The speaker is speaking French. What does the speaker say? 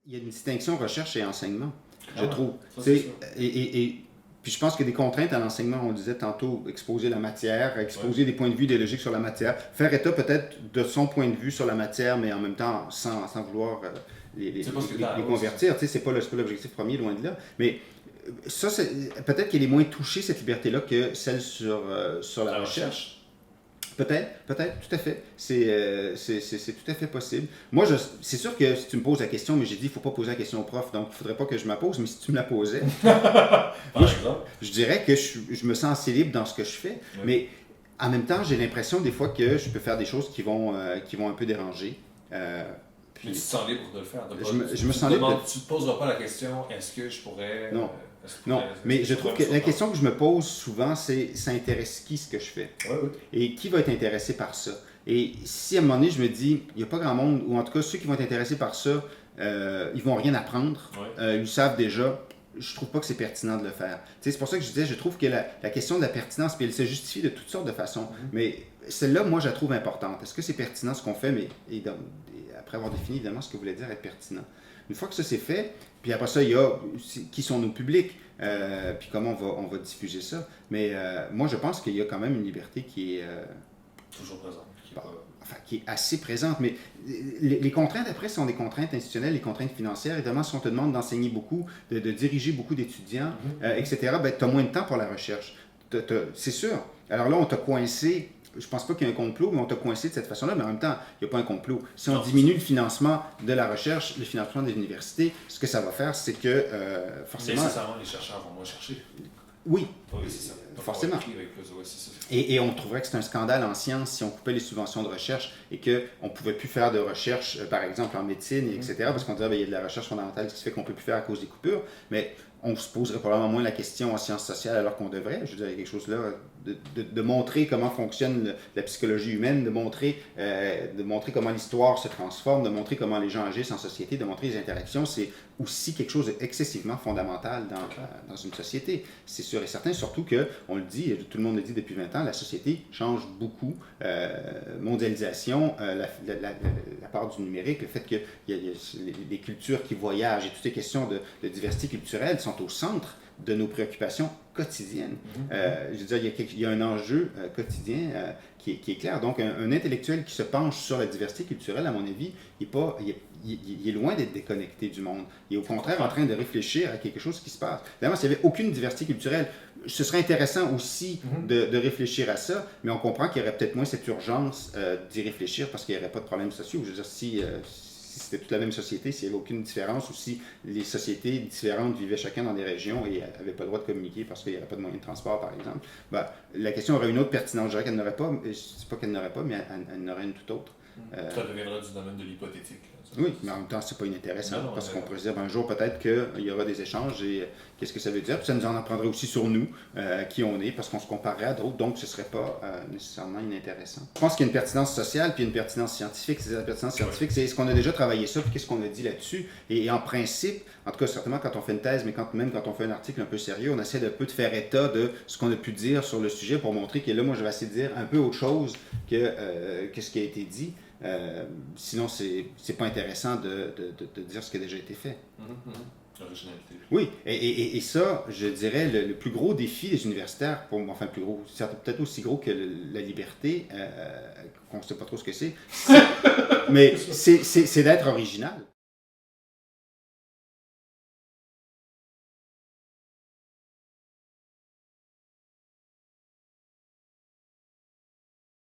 Il y a une distinction recherche et enseignement, je Ah ouais, trouve. ça Tu c'est sais, sûr. puis je pense que des contraintes à l'enseignement, on disait tantôt, exposer la matière, Ouais. exposer des points de vue idéologiques sur la matière, faire état peut-être de son point de vue sur la matière, mais en même temps sans vouloir C'est pas ce que t'as les c'est ça. convertir. Tu sais, c'est pas l'objectif premier, loin de là. Mais ça, peut-être qu'elle est moins touchée, cette liberté-là, que celle sur la La recherche. recherche. Peut-être, tout à fait. C'est tout à fait possible. Moi, c'est sûr que si tu me poses la question, mais j'ai dit, il ne faut pas poser la question au prof, donc il ne faudrait pas que je me la pose, mais si tu me la posais, Par moi, exemple. je dirais que je me sens assez libre dans ce que je fais, Oui. mais en même temps, j'ai l'impression des fois que je peux faire des choses qui vont un peu déranger. Mais tu Puis, te sens libre de le faire. je me sens libre Tu te poseras pas la question est-ce que je pourrais. Non. Est-ce que Non, pourrais- mais est-ce je que trouve je que pourrais la me question que je me pose souvent, c'est ça intéresse qui ce que je fais? Ouais, ouais. Et qui va être intéressé par ça? Et si à un moment donné, je me dis, il n'y a pas grand monde, ou en tout cas ceux qui vont être intéressés par ça, ils vont rien apprendre, Ouais. ils le savent déjà, je trouve pas que c'est pertinent de le faire. Tu sais, c'est pour ça que je disais, je trouve que la question de la pertinence, puis elle se justifie de toutes sortes de façons, mais celle-là, moi, je la trouve importante. Est-ce que c'est pertinent ce qu'on fait, mais après avoir défini évidemment ce que voulait dire être pertinent. Une fois que ça c'est fait, puis après ça, il y a qui sont nos publics, puis comment on va diffuser ça. Mais moi, je pense qu'il y a quand même une liberté qui est, Toujours présent. bon, enfin, qui est assez présente. Mais les contraintes, après, sont des contraintes institutionnelles, les contraintes financières. Évidemment, si on te demande d'enseigner beaucoup, de diriger beaucoup d'étudiants, etc., ben, tu as moins de temps pour la recherche. C'est sûr. Alors là, on t'a coincé. Je pense pas qu'il y ait un complot, mais on t'a coincé de cette façon-là, mais en même temps, il n'y a pas un complot. Si on Non, diminue le financement de la recherche, le financement des universités, ce que ça va faire, c'est que forcément. Nécessairement, les chercheurs vont moins chercher. Oui, Oui, c'est ça. Donc, forcément. on va écrire avec plus, ouais, c'est ça. Et on trouverait que c'est un scandale en sciences si on coupait les subventions de recherche et qu'on ne pouvait plus faire de recherche, par exemple en médecine, etc. Parce qu'on dirait qu'il y a de la recherche fondamentale qui se fait qu'on ne peut plus faire à cause des coupures. Mais on se poserait probablement moins la question en sciences sociales alors qu'on devrait. Je veux dire, il y a quelque chose là de montrer comment fonctionne la psychologie humaine, de montrer comment l'histoire se transforme, de montrer comment les gens agissent en société, de montrer les interactions. C'est aussi quelque chose d'excessivement fondamental dans une société. C'est sûr et certain, surtout que, on le dit, tout le monde le dit depuis 20 ans, la société change beaucoup. Mondialisation, la part du numérique, le fait qu'il y a les cultures qui voyagent et toutes les questions de diversité culturelle sont au centre de nos préoccupations quotidiennes. Je veux dire, il y a un enjeu quotidien qui est clair. Donc, un intellectuel qui se penche sur la diversité culturelle, à mon avis, il est loin d'être déconnecté du monde. Il est au contraire en train de réfléchir à quelque chose qui se passe. Évidemment, s'il n'y avait aucune diversité culturelle, ce serait intéressant aussi de réfléchir à ça, mais on comprend qu'il y aurait peut-être moins cette urgence d'y réfléchir parce qu'il n'y aurait pas de problèmes sociaux. Je veux dire, si c'était toute la même société, s'il n'y avait aucune différence, ou si les sociétés différentes vivaient chacun dans des régions et n'avaient pas le droit de communiquer parce qu'il n'y aurait pas de moyens de transport, par exemple, ben, la question aurait une autre pertinence. Je dirais qu'elle n'aurait pas, je ne dis pas qu'elle n'aurait pas, mais elle n'aurait une toute autre. Ça deviendra du domaine de l'hypothétique. Oui, mais en même temps, c'est pas inintéressant, Non, parce qu'on pourrait se dire, un jour, peut-être qu'il y aura des échanges, et qu'est-ce que ça veut dire? Puis ça nous en apprendrait aussi sur nous, qui on est, parce qu'on se comparerait à d'autres, donc ce serait pas nécessairement inintéressant. Je pense qu'il y a une pertinence sociale, puis une pertinence scientifique. C'est la pertinence scientifique, c'est est-ce qu'on a déjà travaillé ça, puis qu'est-ce qu'on a dit là-dessus? Et en principe, en tout cas, certainement quand on fait une thèse, mais même quand on fait un article un peu sérieux, on essaie de peu de faire état de ce qu'on a pu dire sur le sujet pour montrer que là, moi, je vais essayer de dire un peu autre chose que ce qui a été dit. Sinon, c'est pas intéressant de dire ce qui a déjà été fait. L'originalité. Oui, et ça, je dirais, le plus gros défi des universitaires, enfin le plus gros, peut-être aussi gros que la liberté, qu'on ne sait pas trop ce que c'est, mais c'est d'être original.